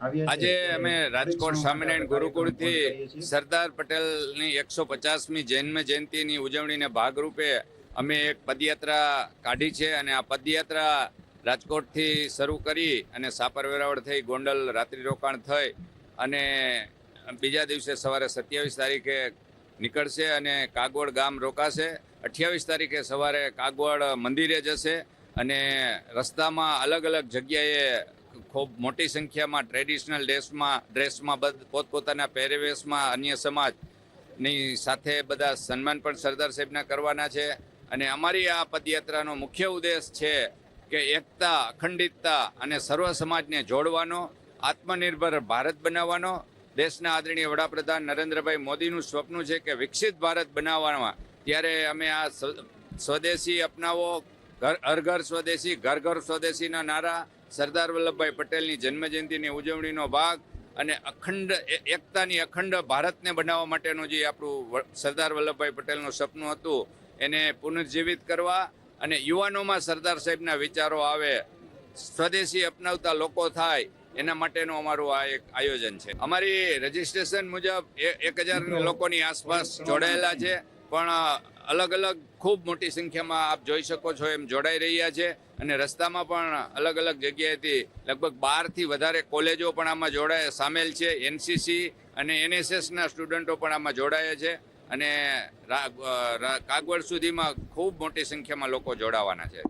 આજે અમે રાજકોટ સ્વામિનારાયણ ગુરુકુળથી સરદાર પટેલની 150મી જન્મ જયંતિની ઉજવણીને ભાગરૂપે અમે એક પદયાત્રા કાઢી છે અને આ પદયાત્રા રાજકોટથી શરૂ કરી અને સાપર વેરાવળ થઈ ગોંડલ રાત્રિ રોકાણ થઈ અને બીજા દિવસે સવારે 27 તારીખે નીકળશે અને કાગવડ ગામ રોકાશે. 28 તારીખે સવારે કાગવડ મંદિરે જશે અને રસ્તામાં અલગ અલગ જગ્યાએ ખૂબ મોટી સંખ્યામાં ટ્રેડિશનલ ડ્રેસમાં પોતપોતાના પહેરવેશમાં અન્ય સમાજની સાથે બધા સન્માન પણ સરદાર સાહેબના કરવાના છે. અને અમારી આ પદયાત્રાનો મુખ્ય ઉદ્દેશ છે કે એકતા, અખંડિતતા અને સર્વ સમાજને જોડવાનો, આત્મનિર્ભર ભારત બનાવવાનો. દેશના આદરણીય વડાપ્રધાન નરેન્દ્રભાઈ મોદીનું સ્વપ્ન છે કે વિકસિત ભારત બનાવવામાં, ત્યારે અમે આ સ્વદેશી અપનાવો, હર ઘર સ્વદેશી, ઘર ઘર સ્વદેશીના નારા, સરદાર વલ્લભભાઈ પટેલની જન્મજયંતિની ઉજવણીનો ભાગ અને એકતાની અખંડ ભારતને બનાવવા માટેનું જે આપણું સરદાર વલ્લભભાઈ પટેલનું સપનું હતું એને પુનર્જીવિત કરવા અને યુવાનોમાં સરદાર સાહેબના વિચારો આવે, સ્વદેશી અપનાવતા લોકો થાય, એના માટેનું અમારું આ એક આયોજન છે. અમારી રજીસ્ટ્રેશન મુજબ 1000 લોકોની આસપાસ જોડાયેલા છે, પણ અલગ અલગ ખૂબ મોટી સંખ્યામાં આપ જોઈ શકો છો એમ જોડાઈ રહ્યા છે. અને રસ્તામાં પણ અલગ અલગ જગ્યાએથી લગભગ 12થી વધારે કોલેજો પણ આમાં સામેલ છે. એનસીસી અને એનએસએસના સ્ટુડન્ટો પણ આમાં જોડાયા છે અને કાગવડ સુધીમાં ખૂબ મોટી સંખ્યામાં લોકો જોડાવાના છે.